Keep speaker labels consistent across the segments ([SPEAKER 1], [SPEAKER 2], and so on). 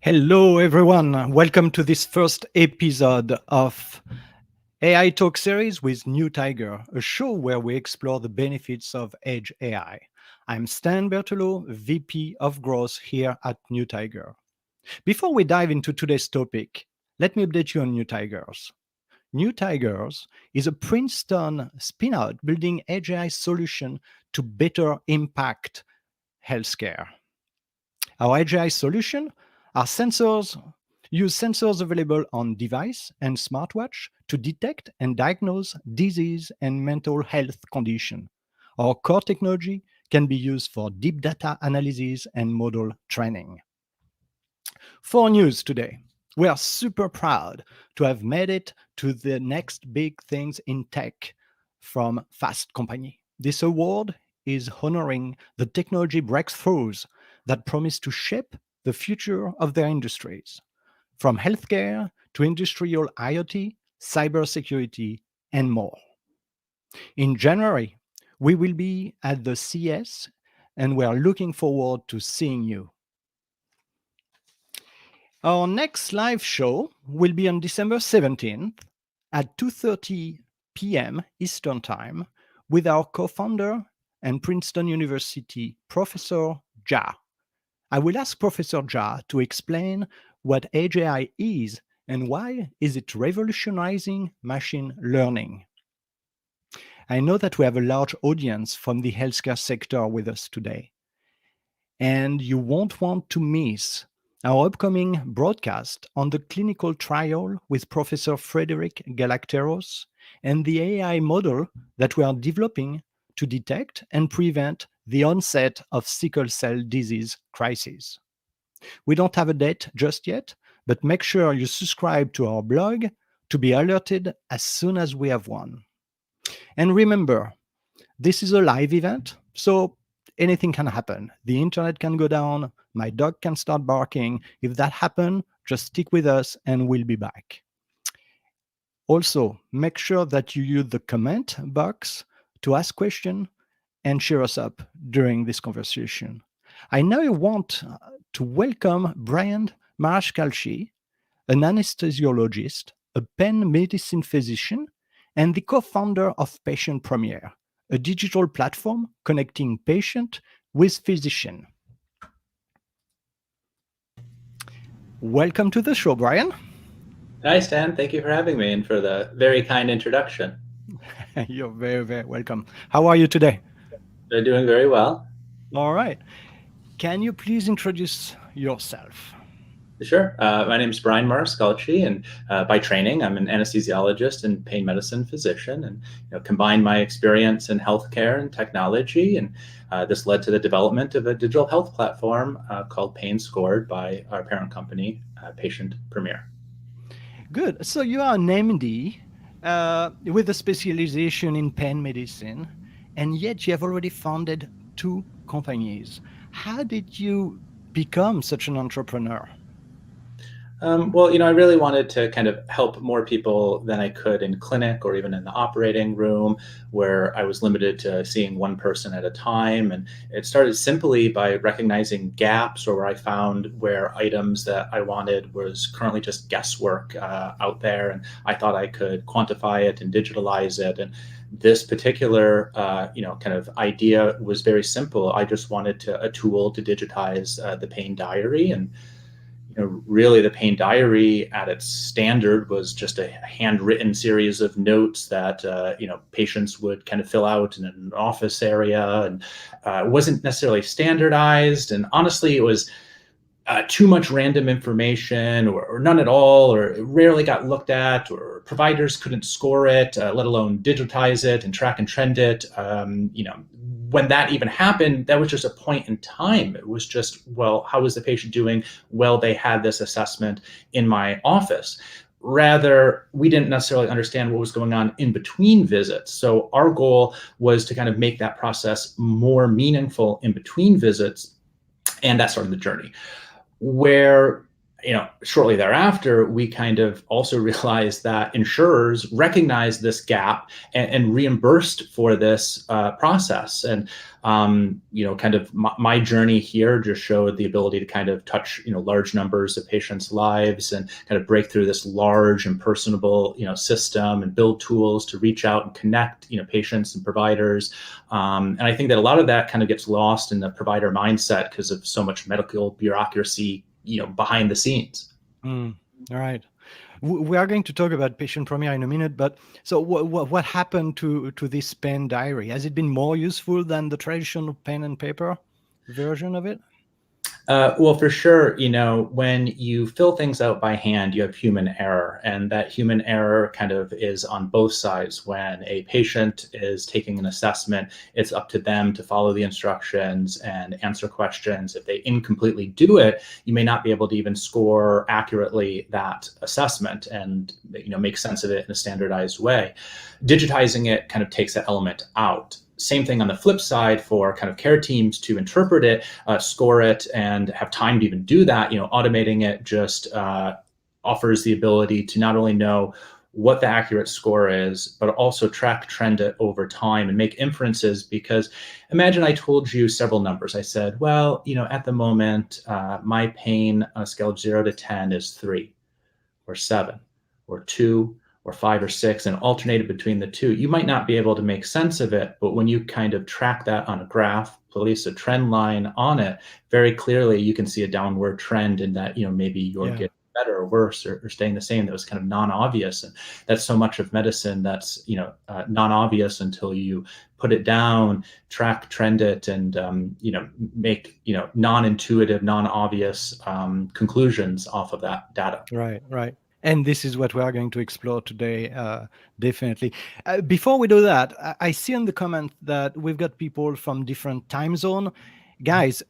[SPEAKER 1] Hello, everyone. Welcome to this first episode of AI Talk series with NeuTiger, a show where we explore the benefits of Edge AI. I'm Stan Bertolo, VP of Growth here at NeuTiger. Before we dive into today's topic, let me update you on NeuTigers. NeuTigers is a Princeton spin-out building Edge AI solution to better impact healthcare. Our AGI solution are use sensors available on device and smartwatch to detect and diagnose disease and mental health condition. Our core technology can be used for deep data analysis and model training. For news today, we are super proud to have made it to the next big things in tech from Fast Company. This award is honoring the technology breakthroughs that promise to shape the future of their industries, from healthcare to industrial IoT, cybersecurity, and more. In January, we will be at the CES, and we are looking forward to seeing you. Our next live show will be on December 17th at 2:30 p.m. Eastern Time with our co-founder and Princeton University Professor Jia. I will ask Professor Jia to explain what Edge AI is and why is it revolutionizing machine learning. I know that we have a large audience from the healthcare sector with us today, and you won't want to miss our upcoming broadcast on the clinical trial with Professor Frederic Galacteros and the AI model that we are developing to detect and prevent the onset of sickle cell disease crisis. We don't have a date just yet, but make sure you subscribe to our blog to be alerted as soon as we have one. And remember, this is a live event, so anything can happen. The internet can go down, my dog can start barking. If that happens, just stick with us and we'll be back. Also, make sure that you use the comment box to ask questions and cheer us up during this conversation. I now want to welcome Bryan Marascalchi, an anesthesiologist, a pain medicine physician, and the co-founder of Patient Premier, a digital platform connecting patient with physician. Welcome to the show, Bryan.
[SPEAKER 2] Hi, Stan. Thank you for having me and for the very kind introduction.
[SPEAKER 1] You're very, very welcome. How are you today?
[SPEAKER 2] They're doing very well.
[SPEAKER 1] All right. Can you please introduce yourself?
[SPEAKER 2] Sure. My name is Bryan Marascalchi, and by training, I'm an anesthesiologist and pain medicine physician, and combined my experience in healthcare and technology, and this led to the development of a digital health platform called Pain Scored by our parent company, Patient Premier.
[SPEAKER 1] Good. So you are an MD with a specialization in pain medicine, and yet you have already founded two companies. How did you become such an entrepreneur?
[SPEAKER 2] I really wanted to kind of help more people than I could in clinic or even in the operating room, where I was limited to seeing one person at a time. And it started simply by recognizing gaps, or where I found where items that I wanted was currently just guesswork out there. And I thought I could quantify it and digitalize it. And this particular, kind of idea was very simple. I just wanted a tool to digitize the pain diary. And really the pain diary at its standard was just a handwritten series of notes that patients would kind of fill out in an office area, and it wasn't necessarily standardized. And honestly, it was too much random information, or none at all, or it rarely got looked at, or providers couldn't score it, let alone digitize it and track and trend it. When that even happened, that was just a point in time. It was just, well, how was the patient doing? Well, they had this assessment in my office. Rather, we didn't necessarily understand what was going on in between visits. So our goal was to kind of make that process more meaningful in between visits. And that started the journey, where shortly thereafter, we kind of also realized that insurers recognized this gap and reimbursed for this process. And kind of my journey here just showed the ability to kind of touch large numbers of patients' lives and kind of break through this large and personable system and build tools to reach out and connect patients and providers. And I think that a lot of that kind of gets lost in the provider mindset because of so much medical bureaucracy behind the scenes.
[SPEAKER 1] All right. We are going to talk about Patient Premier in a minute, but so what happened to this pen diary? Has it been more useful than the traditional pen and paper version of it?
[SPEAKER 2] Well, for sure, when you fill things out by hand, you have human error, and that human error kind of is on both sides. When a patient is taking an assessment, it's up to them to follow the instructions and answer questions. If they incompletely do it, you may not be able to even score accurately that assessment and make sense of it in a standardized way. Digitizing it kind of takes that element out. Same thing on the flip side for kind of care teams to interpret it, score it, and have time to even do that. Automating it just offers the ability to not only know what the accurate score is, but also trend it over time and make inferences. Because imagine I told you several numbers. I said, well, at the moment, my pain on a scale of 0 to 10 is 3 or 7 or 2 or 5 or 6 and alternated between the two. You might not be able to make sense of it, but when you kind of track that on a graph, place a trend line on it, very clearly you can see a downward trend in that, maybe you're getting better or worse or staying the same. That was kind of non-obvious. And that's so much of medicine that's, non-obvious until you put it down, trend it, and, make, non-intuitive, non-obvious conclusions off of that data.
[SPEAKER 1] Right. And this is what we are going to explore today, definitely. Before we do that, I see in the comment that we've got people from different time zone. Guys,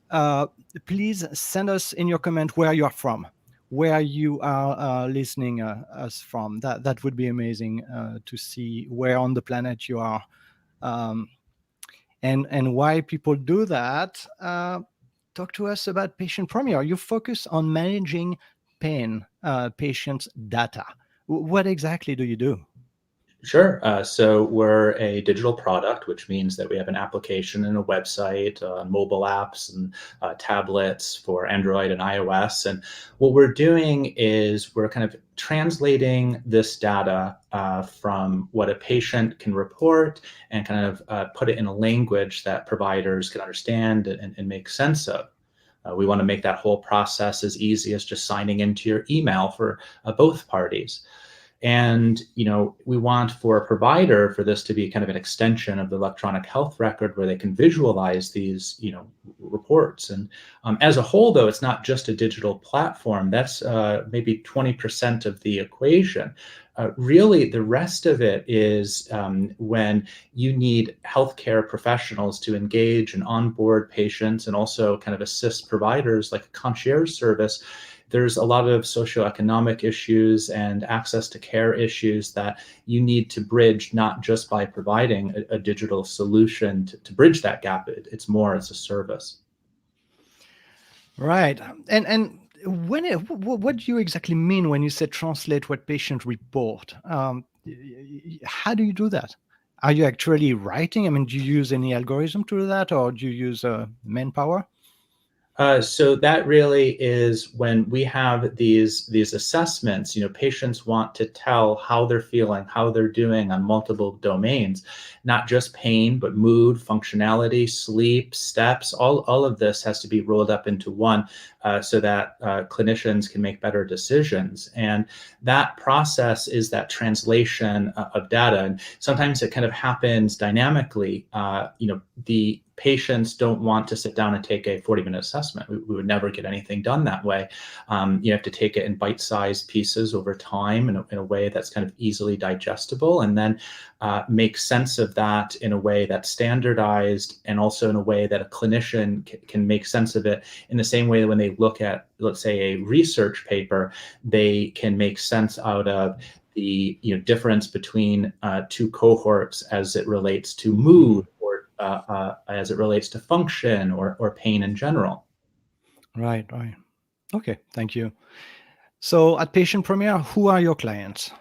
[SPEAKER 1] please send us in your comment where you are from, where you are listening us from. That would be amazing to see where on the planet you are, and why people do that. Talk to us about Patient Premier. You focus on managing pain patients' data. What exactly do you do?
[SPEAKER 2] Sure. So we're a digital product, which means that we have an application and a website, mobile apps and tablets for Android and iOS. And what we're doing is we're kind of translating this data from what a patient can report and kind of put it in a language that providers can understand and make sense of. We want to make that whole process as easy as just signing into your email for both parties. And, we want for a provider for this to be kind of an extension of the electronic health record where they can visualize these, reports. And as a whole, though, it's not just a digital platform. That's maybe 20% of the equation. Really, the rest of it is when you need healthcare professionals to engage and onboard patients and also kind of assist providers like a concierge service. There's a lot of socioeconomic issues and access to care issues that you need to bridge, not just by providing a digital solution to bridge that gap. It's a service.
[SPEAKER 1] Right. And what do you exactly mean when you say translate what patient report? How do you do that? Are you actually writing? I mean, do you use any algorithm to do that, or do you use manpower?
[SPEAKER 2] So that really is when we have these assessments. Patients want to tell how they're feeling, how they're doing on multiple domains, not just pain, but mood, functionality, sleep, steps. All of this has to be rolled up into one so that clinicians can make better decisions. And that process is that translation of data. And sometimes it kind of happens dynamically. The patients don't want to sit down and take a 40-minute assessment. We would never get anything done that way. You have to take it in bite-sized pieces over time in a way that's kind of easily digestible, and then make sense of that in a way that's standardized, and also in a way that a clinician can make sense of it in the same way that when they look at, let's say, a research paper, they can make sense out of the difference between two cohorts as it relates to mood, as it relates to function or pain in general.
[SPEAKER 1] Right. Okay, thank you. So at Patient Premier, who are your clients?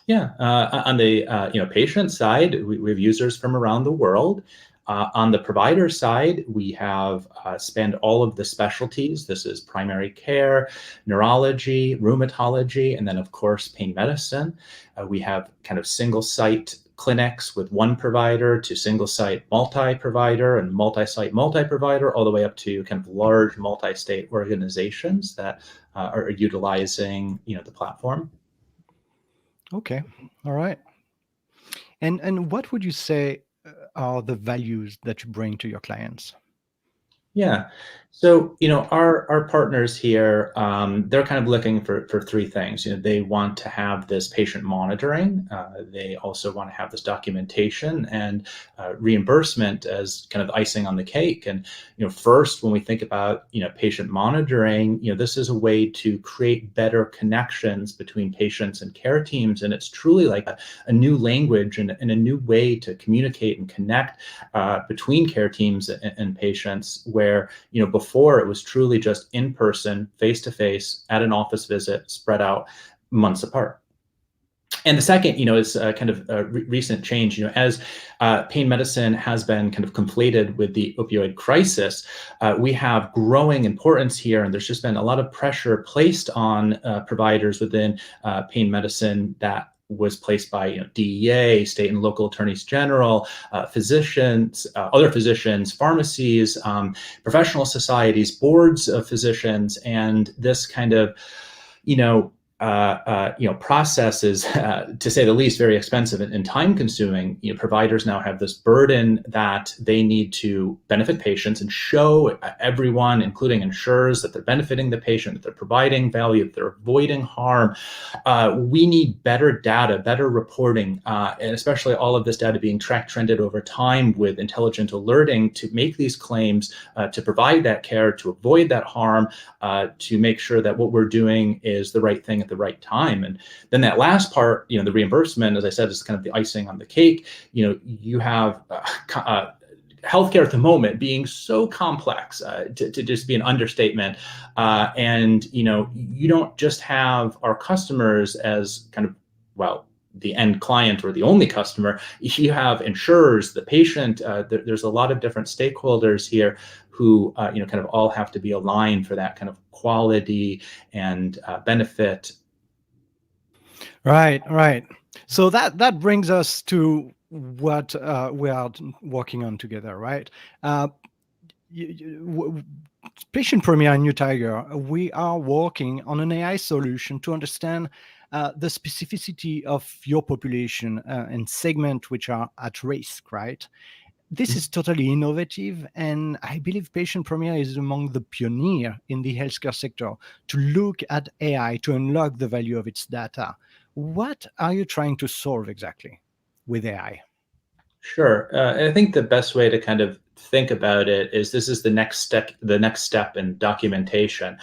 [SPEAKER 2] Yeah, on the patient side, we have users from around the world. On the provider side, we have spanned all of the specialties. This is primary care, neurology, rheumatology, and then of course pain medicine. We have kind of single site clinics with one provider to single site multi-provider and multi-site multi-provider, all the way up to kind of large multi-state organizations that are utilizing the platform.
[SPEAKER 1] Okay, all right. And what would you say are the values that you bring to your clients?
[SPEAKER 2] Yeah. So, our partners here, they're kind of looking for three things. They want to have this patient monitoring. They also want to have this documentation and reimbursement as kind of icing on the cake. And, first, when we think about, patient monitoring, this is a way to create better connections between patients and care teams. And it's truly like a new language and a new way to communicate and connect between care teams and patients, where before it was truly just in person, face to face, at an office visit, spread out months apart. And the second, is kind of a recent change. As pain medicine has been kind of conflated with the opioid crisis, we have growing importance here, and there's just been a lot of pressure placed on providers within pain medicine that was placed by DEA, state and local attorneys general, physicians, other physicians, pharmacies, professional societies, boards of physicians, and this kind of process is, to say the least, very expensive and time-consuming. Providers now have this burden that they need to benefit patients and show everyone, including insurers, that they're benefiting the patient, that they're providing value, that they're avoiding harm. We need better data, better reporting, and especially all of this data being tracked, trended over time with intelligent alerting to make these claims, to provide that care, to avoid that harm, to make sure that what we're doing is the right thing at the right time. And then that last part, the reimbursement, as I said, is kind of the icing on the cake. You have healthcare at the moment being so complex, to just be an understatement. And you don't just have our customers as kind of, the end client or the only customer. You have insurers, the patient. There's a lot of different stakeholders here who kind of all have to be aligned for that kind of quality and benefit.
[SPEAKER 1] Right. So that brings us to what we are working on together, right? Patient Premier and NeuTiger, we are working on an AI solution to understand the specificity of your population and segment which are at risk, right? This is totally innovative, and I believe Patient Premier is among the pioneer in the healthcare sector to look at AI to unlock the value of its data. What are you trying to solve exactly with AI?
[SPEAKER 2] Sure. I think the best way to kind of think about it is this is the next step in documentation.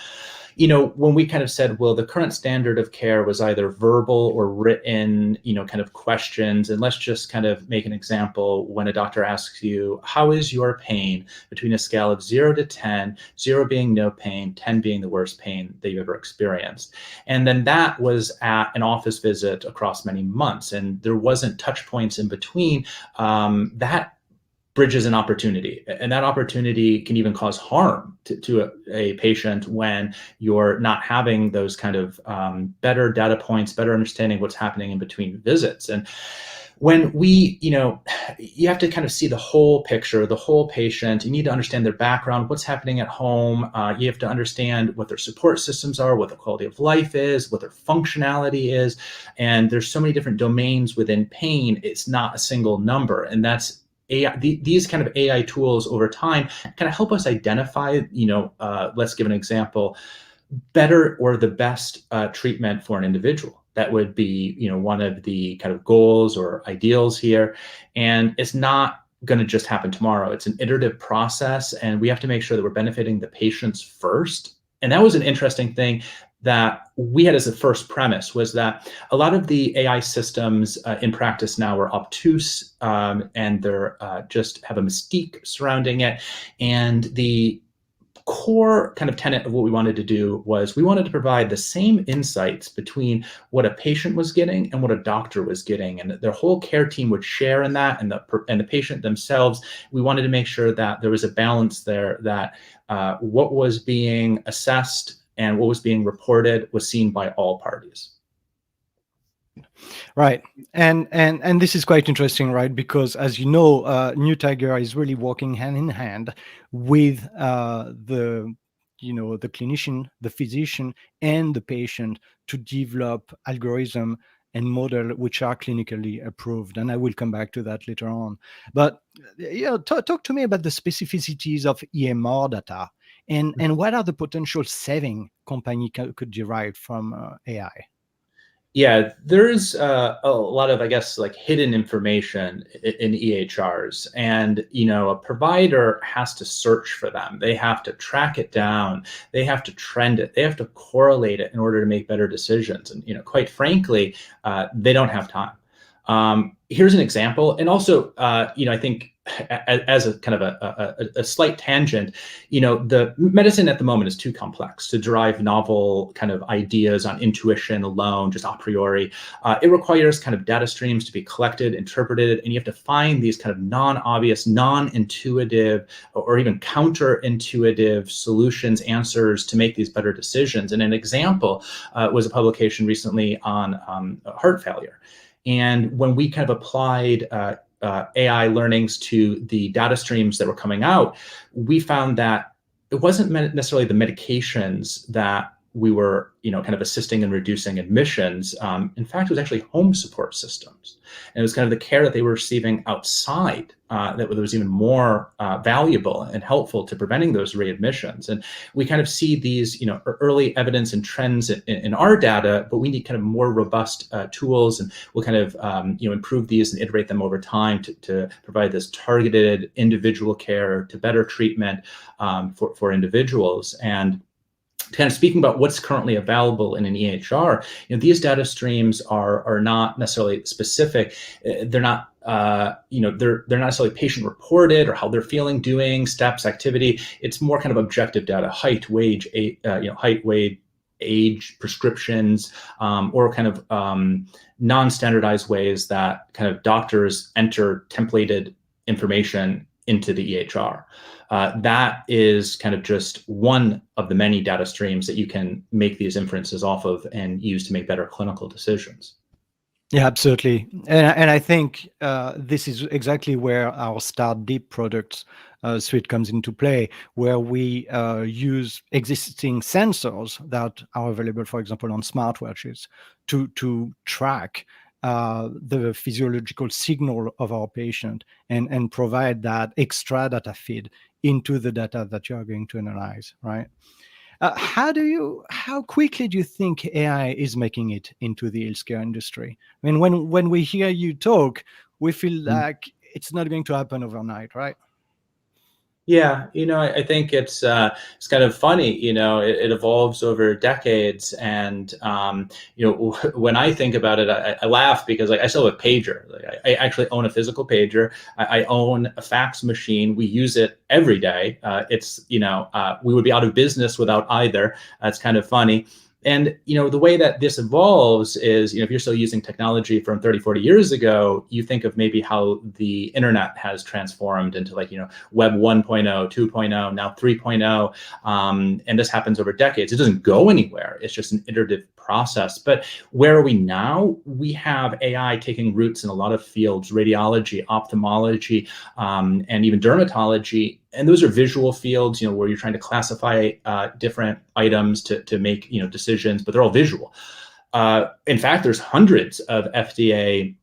[SPEAKER 2] When we kind of said, well, the current standard of care was either verbal or written, kind of questions. And let's just kind of make an example. When a doctor asks you, how is your pain, between a scale of 0 to 10, 0 being no pain, 10 being the worst pain that you've ever experienced. And then that was at an office visit across many months, and there wasn't touch points in between. That bridges an opportunity, and that opportunity can even cause harm to a patient when you're not having those kind of better data points, better understanding what's happening in between visits. And when you have to kind of see the whole picture, the whole patient. You need to understand their background, what's happening at home. You have to understand what their support systems are, what the quality of life is, what their functionality is. And there's so many different domains within pain. It's not a single number. And that's AI, these kind of AI tools over time kind of help us identify, let's give an example, better or the best treatment for an individual. That would be, one of the kind of goals or ideals here. And it's not going to just happen tomorrow. It's an iterative process, and we have to make sure that we're benefiting the patients first. And that was an interesting thing that we had as a first premise, was that a lot of the AI systems in practice now are obtuse, and they're just have a mystique surrounding it. And the core kind of tenet of what we wanted to do was we wanted to provide the same insights between what a patient was getting and what a doctor was getting, and their whole care team would share in that, and the patient themselves. We wanted to make sure that there was a balance there, that what was being assessed and what was being reported was seen by all parties.
[SPEAKER 1] Right. And this is quite interesting, right? Because as you know, NeuTiger is really working hand in hand with the clinician, the physician, and the patient to develop algorithm and model which are clinically approved. And I will come back to that later on. But talk to me about the specificities of EMR data, and what are the potential saving company could derive from AI?
[SPEAKER 2] Yeah, there's a lot of, I guess, like hidden information in EHRs, and a provider has to search for them. They have to track it down. They have to trend it. They have to correlate it in order to make better decisions. And quite frankly, they don't have time. Here's an example, and also, I think as a kind of a slight tangent, the medicine at the moment is too complex to derive novel kind of ideas on intuition alone, just a priori. It requires kind of data streams to be collected, interpreted, and you have to find these kind of non-obvious, non-intuitive, or even counterintuitive solutions, answers to make these better decisions. And an example was a publication recently on heart failure. And when we kind of applied AI learnings to the data streams that were coming out, we found that it wasn't necessarily the medications that we were, kind of assisting in reducing admissions. In fact, it was actually home support systems. And it was kind of the care that they were receiving outside that was even more valuable and helpful to preventing those readmissions. And we kind of see these, early evidence and trends in our data, but we need kind of more robust tools, and we'll kind of, improve these and iterate them over time to provide this targeted individual care to better treatment for individuals. And kind of speaking about what's currently available in an EHR, these data streams are not necessarily specific. They're not, they're not necessarily patient reported or how they're feeling, doing, steps, activity. It's more kind of objective data: height, weight, age, prescriptions, or kind of non-standardized ways that kind of doctors enter templated information into the EHR. That is kind of just one of the many data streams that you can make these inferences off of and use to make better clinical decisions.
[SPEAKER 1] Yeah, absolutely. And I think this is exactly where our Start Deep products suite comes into play, where we use existing sensors that are available, for example, on smartwatches to track the physiological signal of our patient and provide that extra data feed into the data that you are going to analyze, right? How quickly do you think AI is making it into the healthcare industry? I mean, when we hear you talk, we feel like it's not going to happen overnight, right?
[SPEAKER 2] Yeah, I think it's kind of funny. It evolves over decades, and when I think about it, I laugh because I still have a pager. I actually own a physical pager. I own a fax machine. We use it every day. We would be out of business without either. That's kind of funny. And, the way that this evolves is, if you're still using technology from 30, 40 years ago, you think of maybe how the internet has transformed into web 1.0, 2.0, now 3.0. And this happens over decades. It doesn't go anywhere. It's just an iterative process. But where are we now? We have AI taking roots in a lot of fields: radiology, ophthalmology, and even dermatology. And those are visual fields, where you're trying to classify different items to make decisions, but they're all visual. In fact, there's hundreds of FDA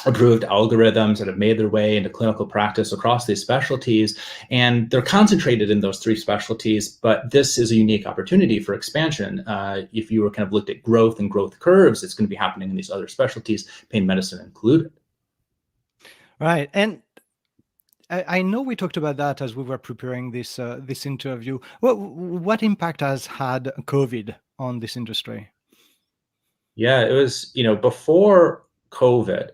[SPEAKER 2] approved algorithms that have made their way into clinical practice across these specialties, and they're concentrated in those three specialties. But this is a unique opportunity for expansion. If you were kind of looked at growth and growth curves, it's going to be happening in these other specialties, pain medicine included.
[SPEAKER 1] Right. And I know we talked about that as we were preparing this interview. What impact has had COVID on this industry?
[SPEAKER 2] Yeah, it was, before COVID,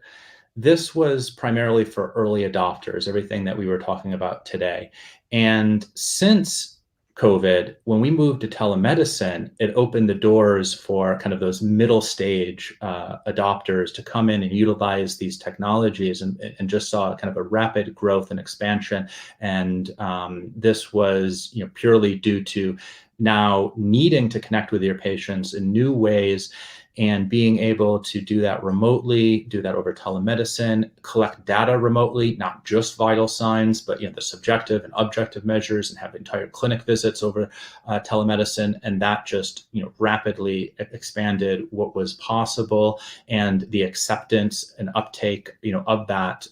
[SPEAKER 2] this was primarily for early adopters, everything that we were talking about today. And since COVID, when we moved to telemedicine, it opened the doors for kind of those middle stage adopters to come in and utilize these technologies, and just saw kind of a rapid growth and expansion. And this was purely due to now needing to connect with your patients in new ways, and being able to do that remotely, do that over telemedicine, collect data remotely, not just vital signs, but the subjective and objective measures, and have entire clinic visits over telemedicine. And that just rapidly expanded what was possible, and the acceptance and uptake of that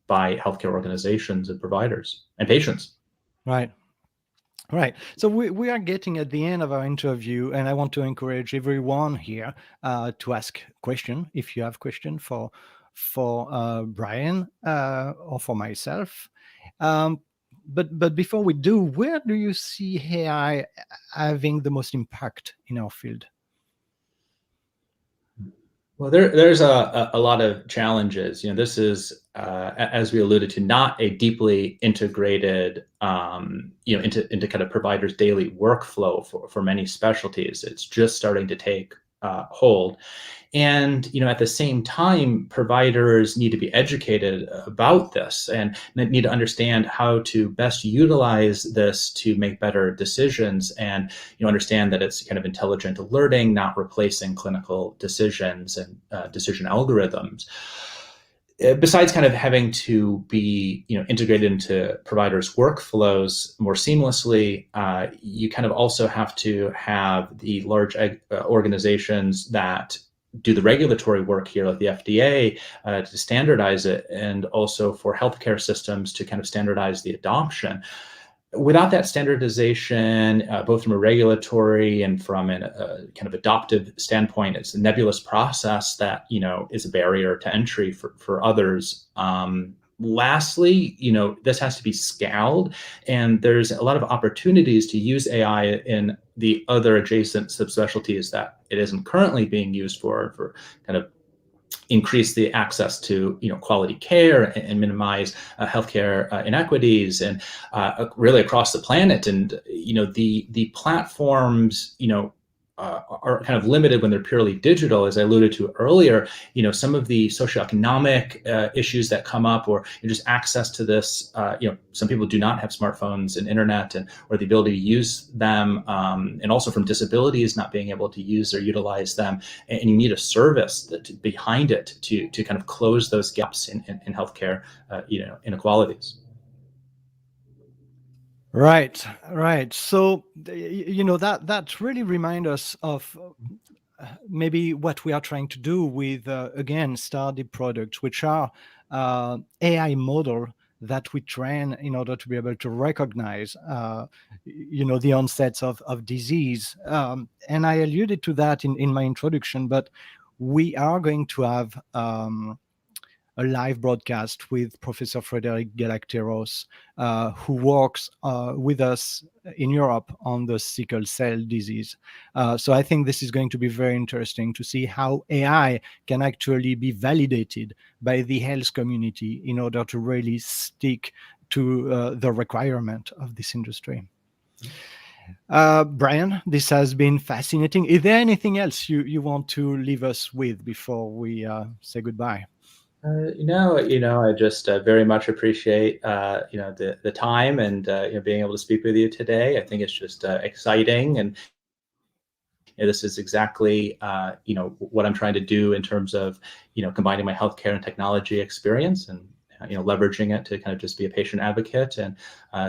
[SPEAKER 2] by healthcare organizations and providers and patients.
[SPEAKER 1] Right. Right. So we are getting at the end of our interview, and I want to encourage everyone here to ask question if you have question for Bryan or for myself. But before we do, where do you see AI having the most impact in our field?
[SPEAKER 2] Well, there's a lot of challenges. This is, as we alluded to, not a deeply integrated, into kind of providers' daily workflow for many specialties. It's just starting to take hold. And at the same time, providers need to be educated about this, and need to understand how to best utilize this to make better decisions, and understand that it's kind of intelligent alerting, not replacing clinical decisions and decision algorithms. Besides kind of having to be integrated into providers' workflows more seamlessly, you kind of also have to have the large organizations that do the regulatory work here, like the FDA, to standardize it, and also for healthcare systems to kind of standardize the adoption. Without that standardization, both from a regulatory and from a kind of adoptive standpoint, it's a nebulous process that is a barrier to entry for others. Lastly, this has to be scaled, and there's a lot of opportunities to use AI in the other adjacent subspecialties that it isn't currently being used for kind of increase the access to quality care, and minimize healthcare inequities, and really across the planet. And the platforms are kind of limited when they're purely digital, as I alluded to earlier. Some of the socioeconomic issues that come up, or just access to this. Some people do not have smartphones and internet, or the ability to use them, and also from disabilities not being able to use or utilize them. And you need a service behind it to kind of close those gaps in healthcare inequalities.
[SPEAKER 1] Right. So that really reminds us of maybe what we are trying to do with again startup products, which are AI model that we train in order to be able to recognize the onsets of disease. And I alluded to that in my introduction, but we are going to have a live broadcast with Professor Frederic Galacteros, who works with us in Europe on the sickle cell disease. So I think this is going to be very interesting to see how AI can actually be validated by the health community in order to really stick to the requirement of this industry. Bryan, this has been fascinating. Is there anything else you want to leave us with before we say goodbye?
[SPEAKER 2] I just very much appreciate the time, and being able to speak with you today. I think it's just exciting, and this is exactly what I'm trying to do in terms of combining my healthcare and technology experience, and leveraging it to kind of just be a patient advocate, and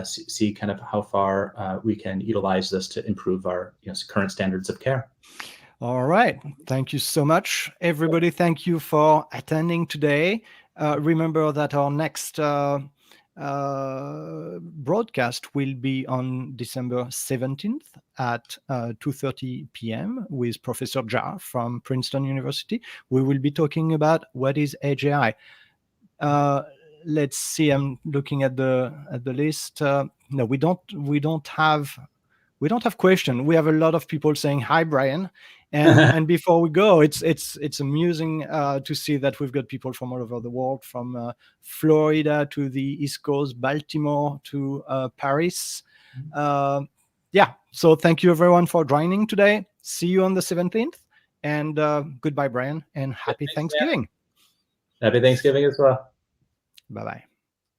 [SPEAKER 2] see kind of how far we can utilize this to improve our current standards of care.
[SPEAKER 1] All right. Thank you so much, everybody. Thank you for attending today. Remember that our next broadcast will be on December 17th at 2:30 p.m. with Professor Jha from Princeton University. We will be talking about what is Edge AI. Let's see. I'm looking at the list. No, we don't have question. We have a lot of people saying hi, Bryan, and before we go, it's amusing to see that we've got people from all over the world, from Florida to the East Coast, Baltimore to Paris. Yeah. So thank you everyone for joining today. See you on the 17th. And goodbye, Bryan, and happy
[SPEAKER 2] Thanks, man.
[SPEAKER 1] Thanksgiving.
[SPEAKER 2] Happy Thanksgiving as well.
[SPEAKER 1] Bye-bye.